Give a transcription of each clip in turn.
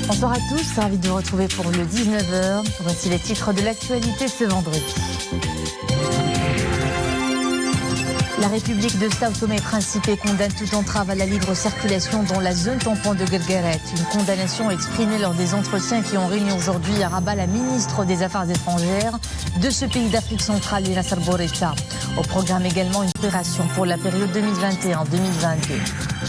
Bonsoir à tous, ravi de vous retrouver pour le 19h. Voici les titres de l'actualité ce vendredi. La République de Sao Tomé et Principe condamne toute entrave à la libre circulation dans la zone tampon de Guergueret. Une condamnation exprimée lors des entretiens qui ont réuni aujourd'hui à Rabat la ministre des Affaires étrangères de ce pays d'Afrique centrale, Lina Sarboreta. Au programme également une opération pour la période 2021-2022.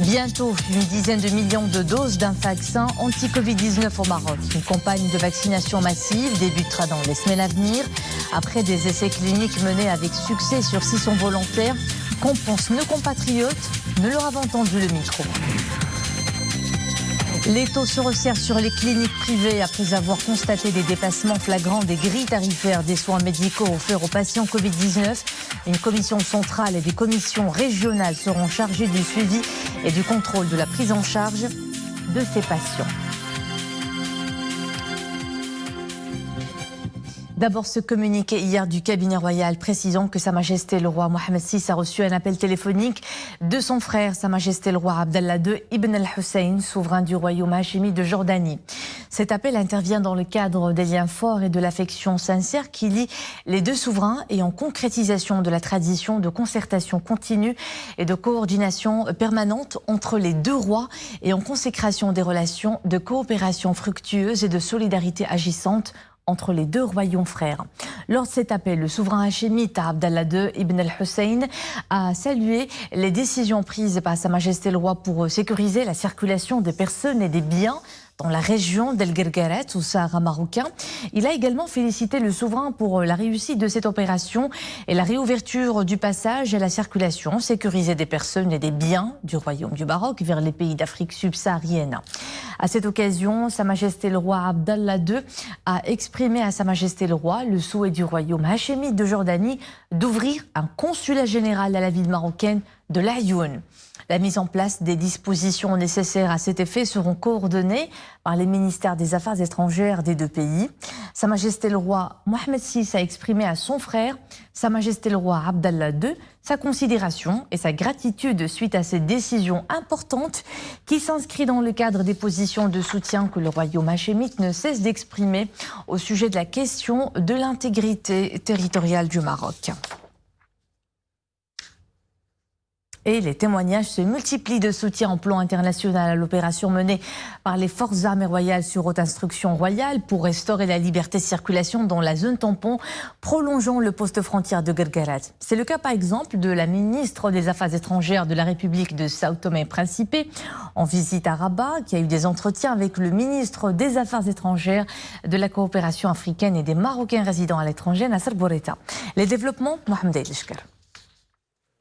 Bientôt, une dizaine de millions de doses d'un vaccin anti-Covid-19 au Maroc. Une campagne de vaccination massive débutera dans les semaines à venir. Après des essais cliniques menés avec succès sur 600 volontaires, qu'en pensent nos compatriotes? Nous leur avons tendu le micro. Les taux se resserrent sur les cliniques privées après avoir constaté des dépassements flagrants des grilles tarifaires des soins médicaux offerts aux patients Covid-19. Une commission centrale et des commissions régionales seront chargées du suivi et du contrôle de la prise en charge de ces patients. D'abord, ce communiqué hier du cabinet royal précisant que Sa Majesté le roi Mohammed VI a reçu un appel téléphonique de son frère, Sa Majesté le roi Abdallah II Ibn al-Hussein, souverain du royaume hachémite de Jordanie. Cet appel intervient dans le cadre des liens forts et de l'affection sincère qui lie les deux souverains et en concrétisation de la tradition de concertation continue et de coordination permanente entre les deux rois et en consécration des relations de coopération fructueuse et de solidarité agissante entre les deux royaumes frères. Lors de cet appel, le souverain hachémite Abdallah II Ibn al-Hussein a salué les décisions prises par Sa Majesté le roi pour sécuriser la circulation des personnes et des biens dans la région d'El Guergueret, au Sahara marocain. Il a également félicité le souverain pour la réussite de cette opération et la réouverture du passage et la circulation sécurisée des personnes et des biens du royaume du Maroc vers les pays d'Afrique subsaharienne. À cette occasion, Sa Majesté le roi Abdallah II a exprimé à Sa Majesté le roi le souhait du royaume hachémite de Jordanie d'ouvrir un consulat général à la ville marocaine de l'Aïoun. La mise en place des dispositions nécessaires à cet effet seront coordonnées par les ministères des Affaires étrangères des deux pays. Sa Majesté le roi Mohammed VI a exprimé à son frère, Sa Majesté le roi Abdallah II, sa considération et sa gratitude suite à cette décision importante qui s'inscrit dans le cadre des positions de soutien que le royaume hachémite ne cesse d'exprimer au sujet de la question de l'intégrité territoriale du Maroc. Et les témoignages se multiplient de soutien en plan international à l'opération menée par les forces armées royales sur haute instruction royale pour restaurer la liberté de circulation dans la zone tampon, prolongeant le poste frontière de Guergueret. C'est le cas par exemple de la ministre des Affaires étrangères de la République de Sao Tomé et Principe en visite à Rabat, qui a eu des entretiens avec le ministre des Affaires étrangères de la coopération africaine et des Marocains résidant à l'étranger, Nasser Bourreta. Les développements, Mohamed Aïlishkar.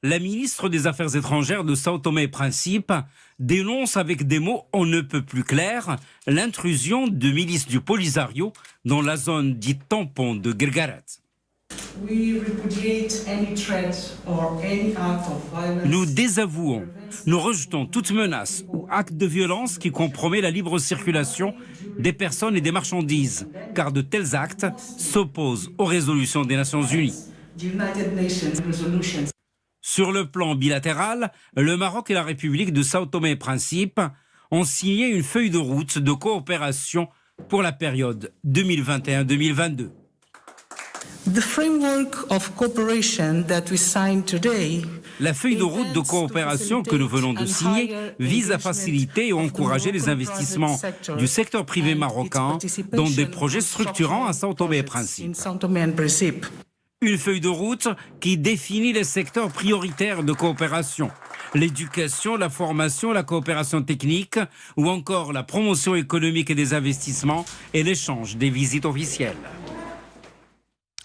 La ministre des Affaires étrangères de Sao Tomé et Principe dénonce avec des mots on ne peut plus clairs l'intrusion de milices du Polisario dans la zone dite tampon de Guergueret. Nous désavouons, nous rejetons toute menace ou acte de violence qui compromet la libre circulation des personnes et des marchandises, car de tels actes s'opposent aux résolutions des Nations Unies. Sur le plan bilatéral, le Maroc et la République de Sao Tomé et Principe ont signé une feuille de route de coopération pour la période 2021-2022. La feuille de route de coopération que nous venons de signer vise à faciliter et encourager les investissements du secteur privé marocain dans des projets structurants à Sao Tomé et Principe. Une feuille de route qui définit les secteurs prioritaires de coopération. L'éducation, la formation, la coopération technique ou encore la promotion économique et des investissements et l'échange des visites officielles.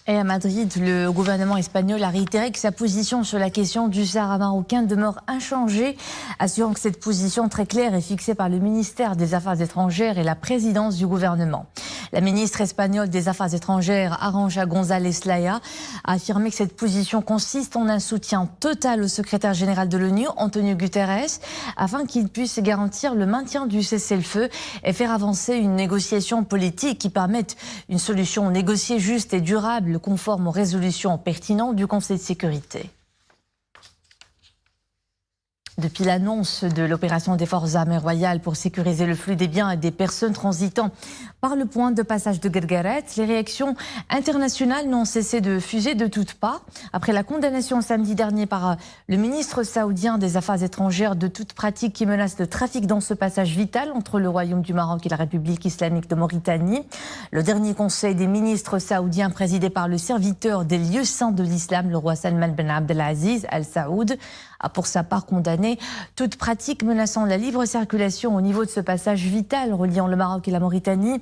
Et à Madrid, le gouvernement espagnol a réitéré que sa position sur la question du Sahara marocain demeure inchangée, assurant que cette position très claire est fixée par le ministère des Affaires étrangères et la présidence du gouvernement. La ministre espagnole des Affaires étrangères, Arantxa González Laya, a affirmé que cette position consiste en un soutien total au secrétaire général de l'ONU, Antonio Guterres, afin qu'il puisse garantir le maintien du cessez-le-feu et faire avancer une négociation politique qui permette une solution négociée juste et durable conforme aux résolutions pertinentes du Conseil de sécurité. Depuis l'annonce de l'opération des forces armées royales pour sécuriser le flux des biens et des personnes transitant par le point de passage de Guerguerat, les réactions internationales n'ont cessé de fuser de toutes parts. Après la condamnation samedi dernier par le ministre saoudien des Affaires étrangères de toute pratique qui menace le trafic dans ce passage vital entre le Royaume du Maroc et la République islamique de Mauritanie, le dernier conseil des ministres saoudiens présidé par le serviteur des lieux saints de l'islam, le roi Salman Ben Abdelaziz Al Saoud, a pour sa part condamné toute pratique menaçant la libre circulation au niveau de ce passage vital reliant le Maroc et la Mauritanie.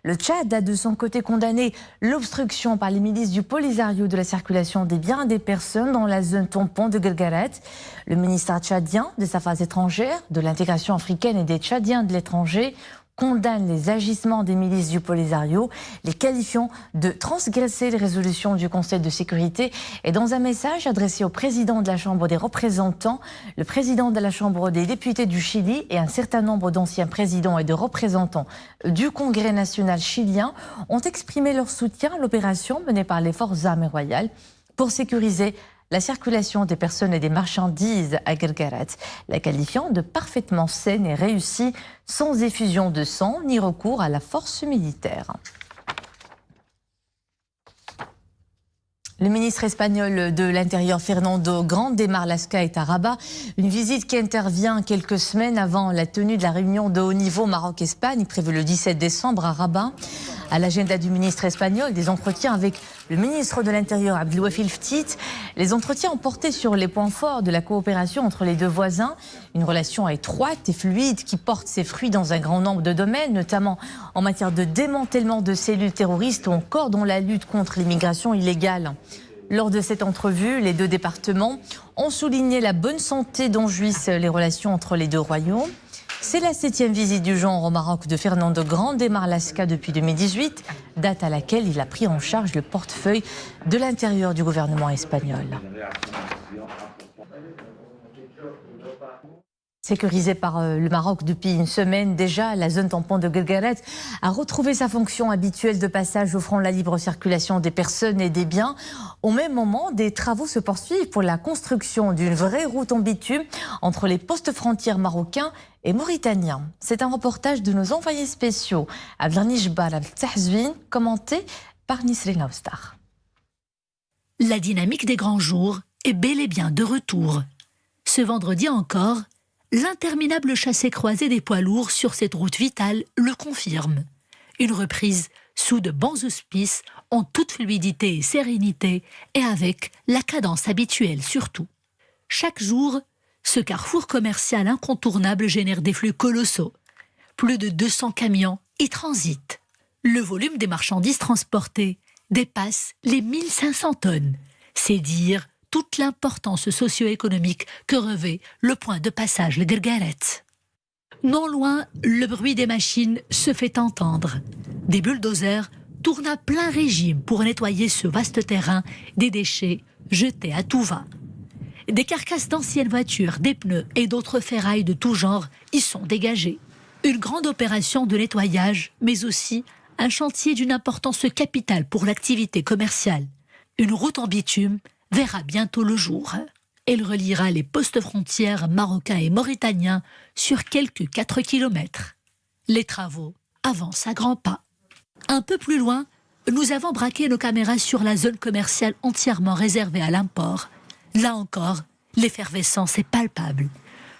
Le Tchad a de son côté condamné l'obstruction par les milices du Polisario de la circulation des biens et des personnes dans la zone tampon de Guerguerat. Le ministère tchadien des Affaires étrangères, de l'intégration africaine et des Tchadiens de l'étranger condamne les agissements des milices du Polisario, les qualifiant de transgresser les résolutions du Conseil de sécurité. Et dans un message adressé au président de la Chambre des représentants, le président de la Chambre des députés du Chili et un certain nombre d'anciens présidents et de représentants du Congrès national chilien ont exprimé leur soutien à l'opération menée par les forces armées royales pour sécuriser la circulation des personnes et des marchandises à Guerguerat, la qualifiant de parfaitement saine et réussie, sans effusion de sang ni recours à la force militaire. Le ministre espagnol de l'Intérieur, Fernando Grande Marlaska, est à Rabat. Une visite qui intervient quelques semaines avant la tenue de la réunion de haut niveau Maroc-Espagne, prévue le 17 décembre à Rabat. À l'agenda du ministre espagnol, des entretiens avec le ministre de l'Intérieur, Abdelwafil Ftit. Les entretiens ont porté sur les points forts de la coopération entre les deux voisins. Une relation étroite et fluide qui porte ses fruits dans un grand nombre de domaines, notamment en matière de démantèlement de cellules terroristes ou encore dans la lutte contre l'immigration illégale. Lors de cette entrevue, les deux départements ont souligné la bonne santé dont jouissent les relations entre les deux royaumes. C'est la 7e visite du genre au Maroc de Fernando Grande Marlaska depuis 2018, date à laquelle il a pris en charge le portefeuille de l'intérieur du gouvernement espagnol. Sécurisée par le Maroc depuis une semaine déjà, la zone tampon de Guerguerat a retrouvé sa fonction habituelle de passage offrant la libre circulation des personnes et des biens. Au même moment, des travaux se poursuivent pour la construction d'une vraie route en bitume entre les postes frontières marocains et mauritaniens. C'est un reportage de nos envoyés spéciaux à Blarnijbar Al-Tahzouin, commenté par Nisrina Oustar. La dynamique des grands jours est bel et bien de retour. Ce vendredi encore, l'interminable chassé-croisé des poids lourds sur cette route vitale le confirme. Une reprise sous de bons auspices, en toute fluidité et sérénité, et avec la cadence habituelle surtout. Chaque jour, ce carrefour commercial incontournable génère des flux colossaux. Plus de 200 camions y transitent. Le volume des marchandises transportées dépasse les 1500 tonnes. C'est dire toute l'importance socio-économique que revêt le point de passage le Guerguerat. Non loin, le bruit des machines se fait entendre. Des bulldozers tournent à plein régime pour nettoyer ce vaste terrain des déchets jetés à tout va. Des carcasses d'anciennes voitures, des pneus et d'autres ferrailles de tout genre y sont dégagées. Une grande opération de nettoyage, mais aussi un chantier d'une importance capitale pour l'activité commerciale. Une route en bitume verra bientôt le jour. Elle reliera les postes frontières marocains et mauritaniens sur quelques 4 kilomètres. Les travaux avancent à grands pas. Un peu plus loin, nous avons braqué nos caméras sur la zone commerciale entièrement réservée à l'import. Là encore, l'effervescence est palpable.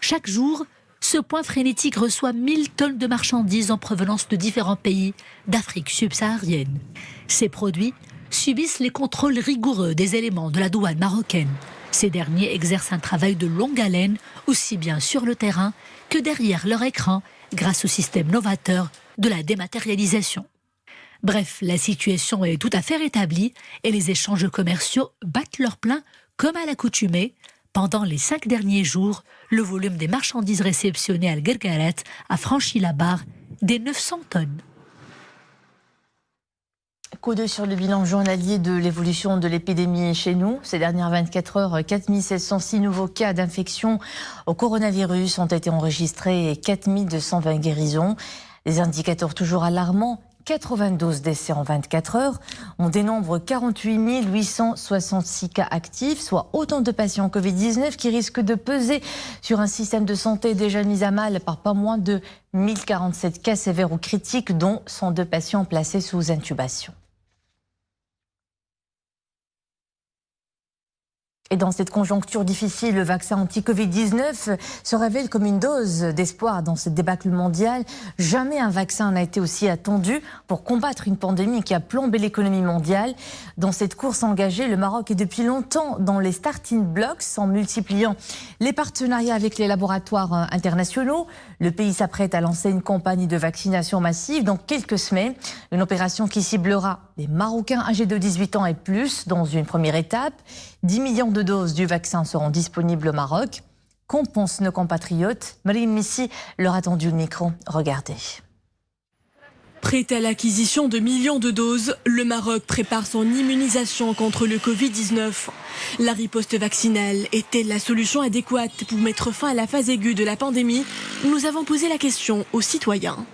Chaque jour, ce point frénétique reçoit 1000 tonnes de marchandises en provenance de différents pays d'Afrique subsaharienne. Ces produits subissent les contrôles rigoureux des éléments de la douane marocaine. Ces derniers exercent un travail de longue haleine, aussi bien sur le terrain que derrière leur écran, grâce au système novateur de la dématérialisation. Bref, la situation est tout à fait rétablie et les échanges commerciaux battent leur plein comme à l'accoutumée. Pendant les 5 derniers jours, le volume des marchandises réceptionnées à Guerguerat a franchi la barre des 900 tonnes. Coup d'œil sur le bilan journalier de l'évolution de l'épidémie chez nous. Ces dernières 24 heures, 4706 nouveaux cas d'infection au coronavirus ont été enregistrés et 4220 guérisons. Des indicateurs toujours alarmants. 92 décès en 24 heures. On dénombre 48 866 cas actifs, soit autant de patients Covid-19 qui risquent de peser sur un système de santé déjà mis à mal par pas moins de 1047 cas sévères ou critiques, dont 102 patients placés sous intubation. Et dans cette conjoncture difficile, le vaccin anti-Covid-19 se révèle comme une dose d'espoir dans cette débâcle mondiale. Jamais un vaccin n'a été aussi attendu pour combattre une pandémie qui a plombé l'économie mondiale. Dans cette course engagée, le Maroc est depuis longtemps dans les starting blocks en multipliant les partenariats avec les laboratoires internationaux. Le pays s'apprête à lancer une campagne de vaccination massive dans quelques semaines. Une opération qui ciblera les Marocains âgés de 18 ans et plus dans une première étape. 10 millions de doses du vaccin seront disponibles au Maroc. Qu'en pensent nos compatriotes? Marine Missi leur a tendu le micro. Regardez. Prêt à l'acquisition de millions de doses, le Maroc prépare son immunisation contre le Covid-19. La riposte vaccinale est-elle la solution adéquate pour mettre fin à la phase aiguë de la pandémie? Nous avons posé la question aux citoyens.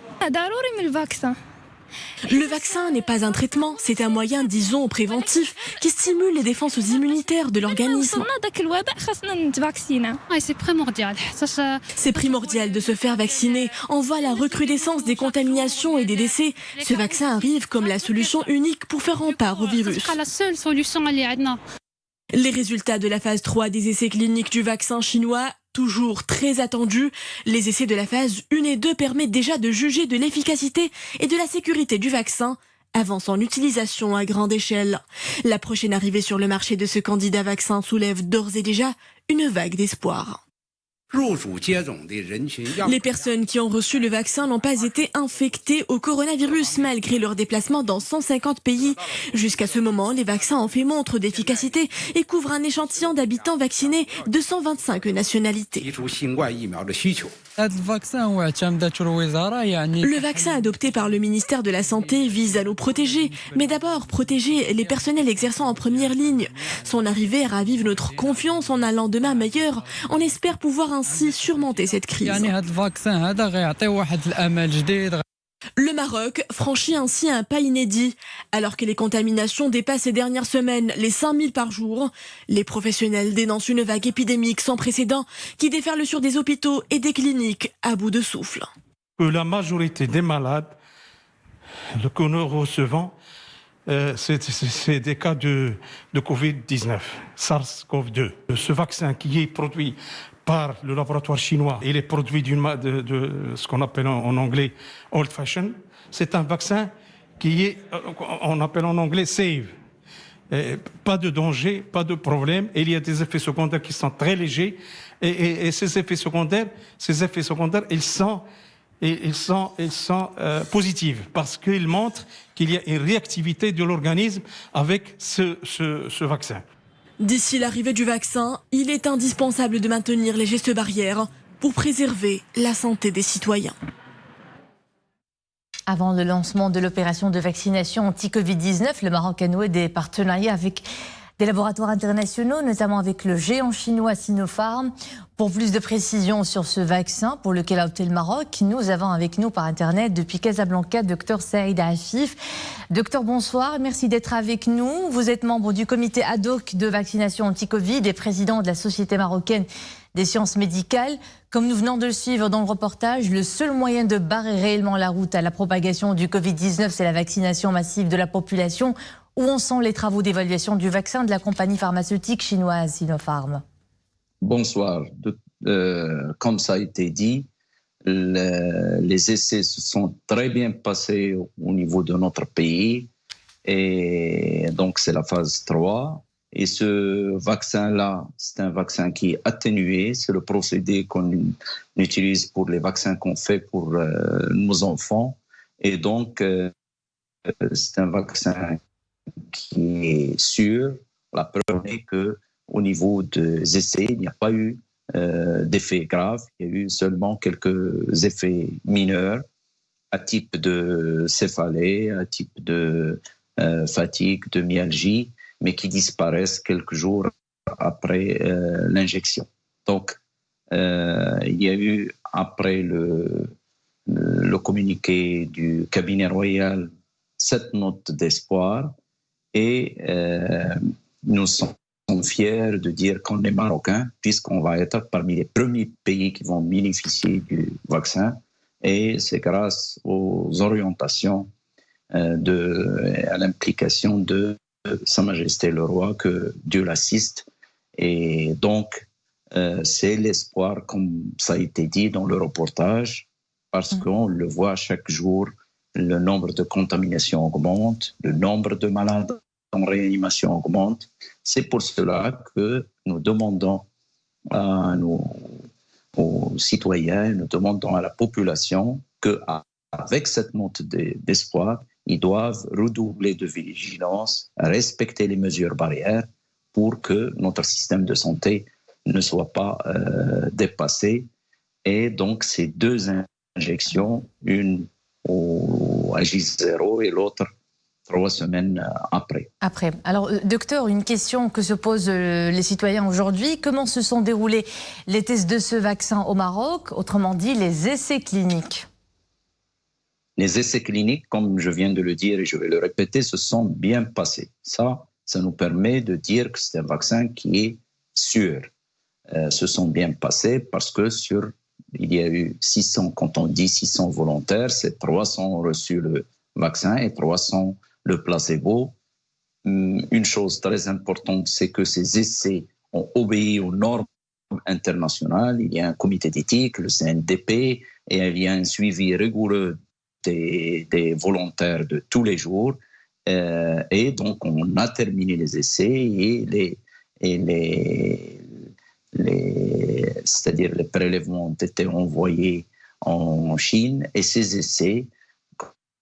Le vaccin n'est pas un traitement, c'est un moyen, disons, préventif, qui stimule les défenses immunitaires de l'organisme. C'est primordial de se faire vacciner. On voit la recrudescence des contaminations et des décès. Ce vaccin arrive comme la solution unique pour faire rempart au virus. Les résultats de la phase 3 des essais cliniques du vaccin chinois, toujours très attendus. Les essais de la phase 1 et 2 permettent déjà de juger de l'efficacité et de la sécurité du vaccin avant son utilisation à grande échelle. La prochaine arrivée sur le marché de ce candidat vaccin soulève d'ores et déjà une vague d'espoir. Les personnes qui ont reçu le vaccin n'ont pas été infectées au coronavirus malgré leur déplacement dans 150 pays. Jusqu'à ce moment, les vaccins ont fait montre d'efficacité et couvrent un échantillon d'habitants vaccinés de 125 nationalités. Le vaccin adopté par le ministère de la Santé vise à nous protéger, mais d'abord protéger les personnels exerçant en première ligne. Son arrivée ravive notre confiance en un lendemain meilleur. On espère pouvoir ainsi surmonter cette crise. Le Maroc franchit ainsi un pas inédit. Alors que les contaminations dépassent ces dernières semaines les 5000 par jour, les professionnels dénoncent une vague épidémique sans précédent qui déferle sur des hôpitaux et des cliniques à bout de souffle. La majorité des malades que nous recevons, c'est des cas de Covid-19, SARS-CoV-2. Ce vaccin qui est produit par le laboratoire chinois, il est produit de ce qu'on appelle en anglais old fashion. C'est un vaccin qui est, on appelle en anglais safe. Pas de danger, pas de problème. Il y a des effets secondaires qui sont très légers. Et ces effets secondaires, ils sont positifs parce qu'ils montrent qu'il y a une réactivité de l'organisme avec ce vaccin. D'ici l'arrivée du vaccin, il est indispensable de maintenir les gestes barrières pour préserver la santé des citoyens. Avant le lancement de l'opération de vaccination anti-Covid-19, le Maroc a noué des partenariats avec des laboratoires internationaux, notamment avec le géant chinois Sinopharm. Pour plus de précisions sur ce vaccin pour lequel a opté le Maroc, nous avons avec nous par Internet depuis Casablanca Dr Saïd Afif. Docteur, bonsoir, merci d'être avec nous. Vous êtes membre du comité ad hoc de vaccination anti-Covid et président de la Société marocaine des sciences médicales. Comme nous venons de le suivre dans le reportage, le seul moyen de barrer réellement la route à la propagation du Covid-19, c'est la vaccination massive de la population. Où en sont les travaux d'évaluation du vaccin de la compagnie pharmaceutique chinoise Sinopharm? Bonsoir. Comme ça a été dit, les essais se sont très bien passés au niveau de notre pays. Et donc, c'est la phase 3. Et ce vaccin-là, c'est un vaccin qui est atténué. C'est le procédé qu'on utilise pour les vaccins qu'on fait pour nos enfants. Et donc, c'est un vaccin qui est sûr. La preuve est qu'au niveau des essais, il n'y a pas eu d'effets graves. Il y a eu seulement quelques effets mineurs à type de céphalée, à type de fatigue, de myalgie, mais qui disparaissent quelques jours après l'injection. Donc, il y a eu, après le communiqué du cabinet royal cette note d'espoir et nous sommes fiers de dire qu'on est Marocains puisqu'on va être parmi les premiers pays qui vont bénéficier du vaccin et c'est grâce aux orientations à l'implication de Sa Majesté le Roi que Dieu l'assiste et donc c'est l'espoir comme ça a été dit dans le reportage parce qu'on le voit chaque jour, le nombre de contaminations augmente, le nombre de malades en réanimation augmente. C'est pour cela que nous demandons aux citoyens, nous demandons à la population qu'avec cette note d'espoir, ils doivent redoubler de vigilance, respecter les mesures barrières pour que notre système de santé ne soit pas dépassé. Et donc, ces 2 injections, une à J0 et l'autre 3 semaines après. Alors, docteur, une question que se posent les citoyens aujourd'hui. Comment se sont déroulés les tests de ce vaccin au Maroc? Autrement dit, les essais cliniques. Les essais cliniques, comme je viens de le dire et je vais le répéter, se sont bien passés. Ça nous permet de dire que c'est un vaccin qui est sûr. Se sont bien passés parce que il y a eu 600, quand on dit 600 volontaires, c'est 300 ont reçu le vaccin et 300 le placebo. Une chose très importante, c'est que ces essais ont obéi aux normes internationales. Il y a un comité d'éthique, le CNDP, et il y a un suivi rigoureux des volontaires de tous les jours. Et donc, on a terminé les essais c'est-à-dire les prélèvements ont été envoyés en Chine et ces essais,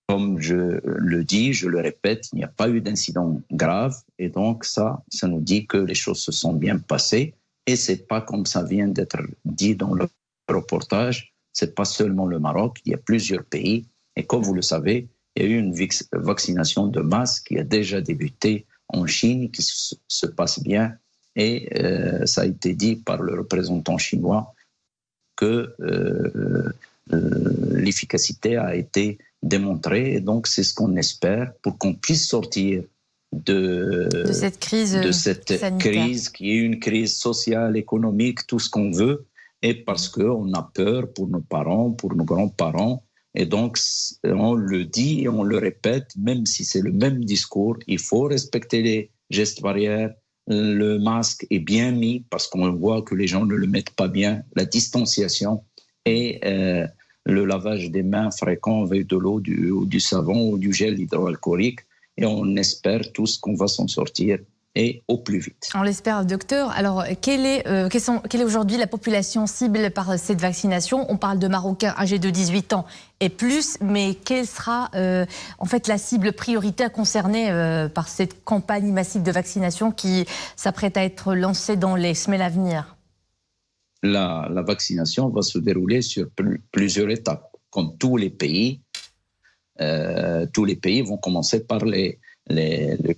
comme je le dis, je le répète, il n'y a pas eu d'incident grave et donc ça nous dit que les choses se sont bien passées et c'est pas comme ça vient d'être dit dans le reportage, c'est pas seulement le Maroc, il y a plusieurs pays et comme vous le savez, il y a eu une vaccination de masse qui a déjà débuté en Chine, qui se passe bien. Et ça a été dit par le représentant chinois que l'efficacité a été démontrée. Et donc, c'est ce qu'on espère pour qu'on puisse sortir de cette crise qui est une crise sociale, économique, tout ce qu'on veut. Et parce qu'on a peur pour nos parents, pour nos grands-parents. Et donc, on le dit et on le répète, même si c'est le même discours, il faut respecter les gestes barrières. Le masque est bien mis parce qu'on voit que les gens ne le mettent pas bien, la distanciation et le lavage des mains fréquent avec de l'eau, du savon ou du gel hydroalcoolique. Et on espère tous qu'on va s'en sortir et au plus vite. On l'espère, docteur. Alors, quelle est aujourd'hui la population cible par cette vaccination? On parle de Marocains âgés de 18 ans et plus, mais quelle sera en fait la cible prioritaire concernée par cette campagne massive de vaccination qui s'apprête à être lancée dans les semaines à venir? La vaccination va se dérouler sur plusieurs étapes. Comme tous les pays vont commencer par les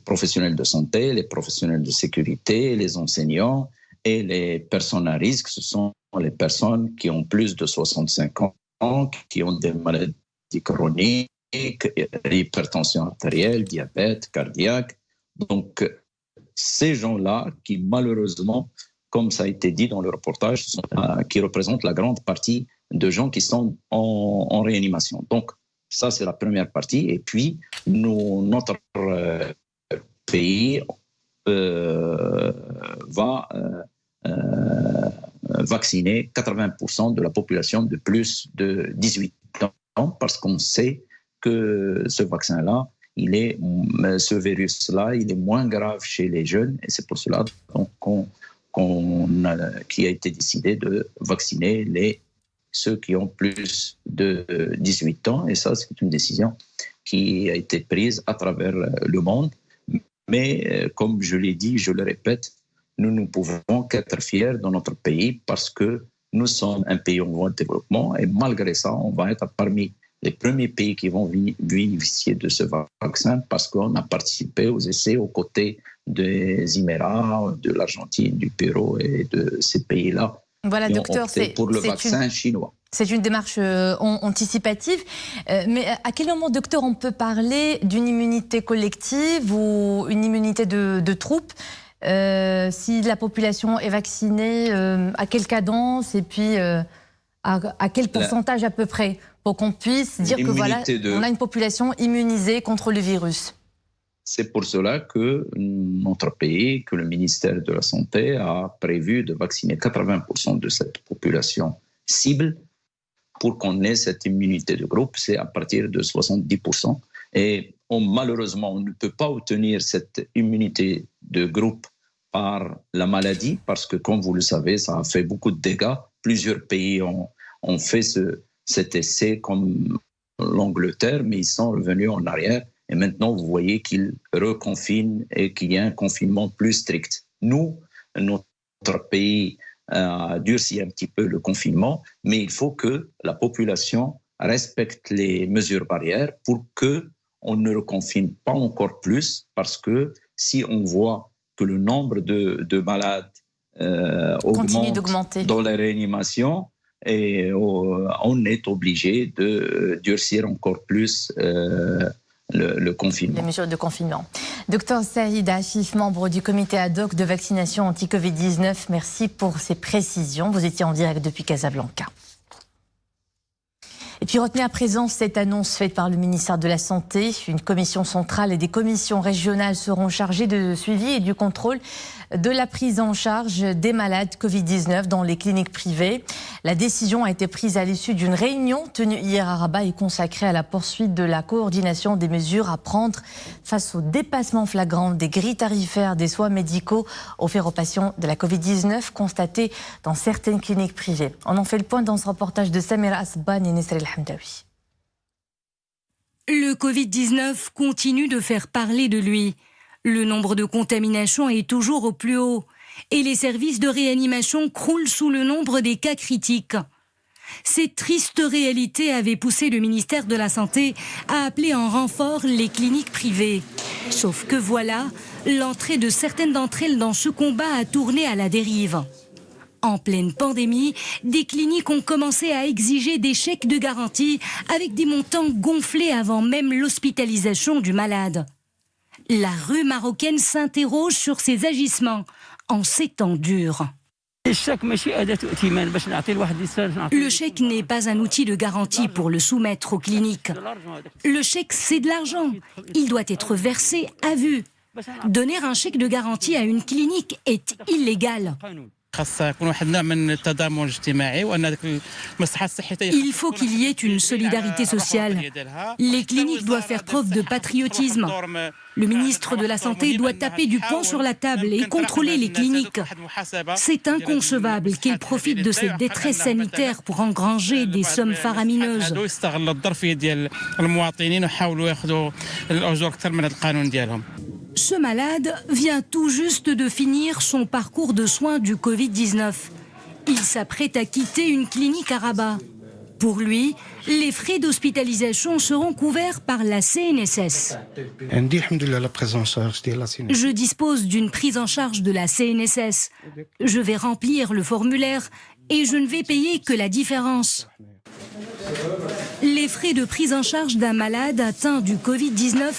professionnels de santé, les professionnels de sécurité, les enseignants et les personnes à risque. Ce sont les personnes qui ont plus de 65 ans, qui ont des maladies chroniques, hypertension artérielle, diabète, cardiaque. Donc, ces gens-là qui malheureusement, comme ça a été dit dans le reportage, qui représentent la grande partie de gens qui sont en réanimation. Donc, ça, c'est la première partie. Et puis, notre pays va vacciner 80% de la population de plus de 18 ans parce qu'on sait que ce vaccin-là, ce virus-là, il est moins grave chez les jeunes. Et c'est pour cela qu'il a été décidé de vacciner ceux qui ont plus de 18 ans. Et ça, c'est une décision qui a été prise à travers le monde. Mais comme je l'ai dit, je le répète, nous ne pouvons qu'être fiers dans notre pays parce que nous sommes un pays en voie de développement et malgré ça, on va être parmi les premiers pays qui vont bénéficier de ce vaccin parce qu'on a participé aux essais aux côtés des Émirats, de l'Argentine, du Pérou et de ces pays-là. Voilà, docteur, pour le vaccin chinois. C'est une démarche anticipative. Mais à quel moment, docteur, on peut parler d'une immunité collective ou une immunité de troupe si la population est vaccinée, à quelle cadence et puis à quel pourcentage à peu près pour qu'on puisse dire que voilà, on a une population immunisée contre le virus? C'est pour cela que notre pays, que le ministère de la Santé a prévu de vacciner 80% de cette population cible pour qu'on ait cette immunité de groupe. C'est à partir de 70%. Et malheureusement, on ne peut pas obtenir cette immunité de groupe par la maladie parce que, comme vous le savez, ça a fait beaucoup de dégâts. Plusieurs pays ont fait cet essai, comme l'Angleterre, mais ils sont revenus en arrière. Et maintenant, vous voyez qu'ils reconfinent et qu'il y a un confinement plus strict. Nous, notre pays a durci un petit peu le confinement, mais il faut que la population respecte les mesures barrières pour qu'on ne reconfine pas encore plus, parce que si on voit que le nombre de malades augmente dans la réanimation, et on est obligé de durcir encore plus le confinement. Les mesures de confinement. Docteur Saïd Afif, membre du comité ad hoc de vaccination anti-Covid-19, merci pour ces précisions. Vous étiez en direct depuis Casablanca. Et puis retenez à présent cette annonce faite par le ministère de la Santé. Une commission centrale et des commissions régionales seront chargées de suivi et du contrôle de la prise en charge des malades Covid-19 dans les cliniques privées. La décision a été prise à l'issue d'une réunion tenue hier à Rabat et consacrée à la poursuite de la coordination des mesures à prendre face au dépassement flagrant des grilles tarifaires des soins médicaux offerts aux patients de la Covid-19 constatés dans certaines cliniques privées. On en fait le point dans ce reportage de Samira Asban et Nesrel Hamdawi. Le Covid-19 continue de faire parler de lui. Le nombre de contaminations est toujours au plus haut et les services de réanimation croulent sous le nombre des cas critiques. Cette triste réalité avait poussé le ministère de la Santé à appeler en renfort les cliniques privées. Sauf que voilà, l'entrée de certaines d'entre elles dans ce combat a tourné à la dérive. En pleine pandémie, des cliniques ont commencé à exiger des chèques de garantie avec des montants gonflés avant même l'hospitalisation du malade. La rue marocaine s'interroge sur ces agissements en ces temps durs. Le chèque n'est pas un outil de garantie pour le soumettre aux cliniques. Le chèque, c'est de l'argent. Il doit être versé à vue. Donner un chèque de garantie à une clinique est illégal. Il faut qu'il y ait une solidarité sociale. Les cliniques doivent faire preuve de patriotisme. Le ministre de la Santé doit taper du poing sur la table et contrôler les cliniques. C'est inconcevable qu'ils profitent de cette détresse sanitaire pour engranger des sommes faramineuses. Ce malade vient tout juste de finir son parcours de soins du Covid-19. Il s'apprête à quitter une clinique à Rabat. Pour lui, les frais d'hospitalisation seront couverts par la CNSS. Je dispose d'une prise en charge de la CNSS. Je vais remplir le formulaire et je ne vais payer que la différence. Les frais de prise en charge d'un malade atteint du Covid-19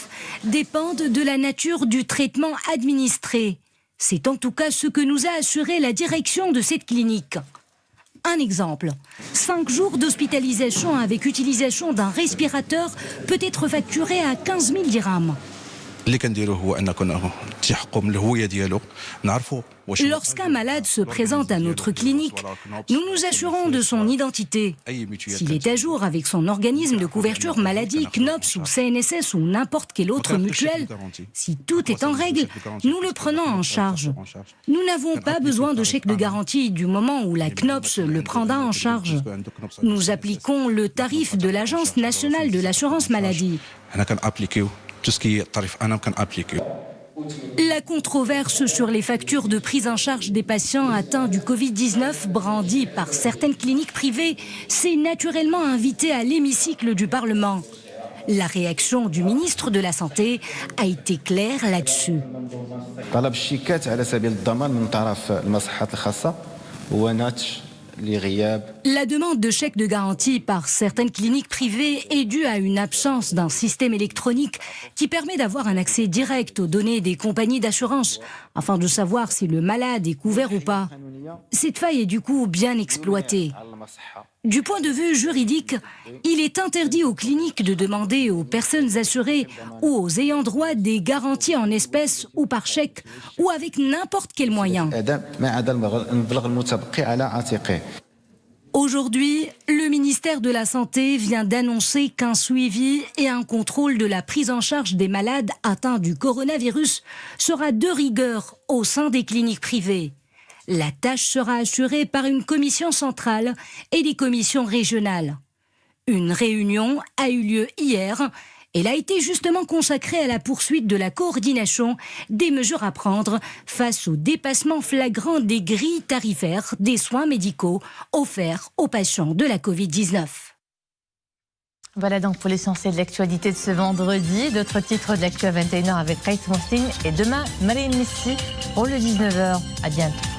dépendent de la nature du traitement administré. C'est en tout cas ce que nous a assuré la direction de cette clinique. Un exemple, 5 jours d'hospitalisation avec utilisation d'un respirateur peut être facturé à 15 000 dirhams. Lorsqu'un malade se présente à notre clinique, nous nous assurons de son identité. S'il est à jour avec son organisme de couverture maladie, CNOPS ou CNSS ou n'importe quelle autre mutuelle, si tout est en règle, nous le prenons en charge. Nous n'avons pas besoin de chèque de garantie du moment où la CNOPS le prendra en charge. Nous appliquons le tarif de l'Agence nationale de l'assurance maladie. La controverse sur les factures de prise en charge des patients atteints du Covid-19 brandie par certaines cliniques privées s'est naturellement invitée à l'hémicycle du Parlement. La réaction du ministre de la Santé a été claire là-dessus. La demande de chèques de garantie par certaines cliniques privées est due à une absence d'un système électronique qui permet d'avoir un accès direct aux données des compagnies d'assurance afin de savoir si le malade est couvert ou pas. Cette faille est du coup bien exploitée. Du point de vue juridique, il est interdit aux cliniques de demander aux personnes assurées ou aux ayants droit des garanties en espèces ou par chèque ou avec n'importe quel moyen. Aujourd'hui, le ministère de la Santé vient d'annoncer qu'un suivi et un contrôle de la prise en charge des malades atteints du coronavirus sera de rigueur au sein des cliniques privées. La tâche sera assurée par une commission centrale et des commissions régionales. Une réunion a eu lieu hier. Elle a été justement consacrée à la poursuite de la coordination des mesures à prendre face au dépassement flagrant des grilles tarifaires des soins médicaux offerts aux patients de la Covid-19. Voilà donc pour l'essentiel de l'actualité de ce vendredi. D'autres titres de l'actu à 21h avec Kate Mosting et demain Marine Messi pour le 19h. À bientôt.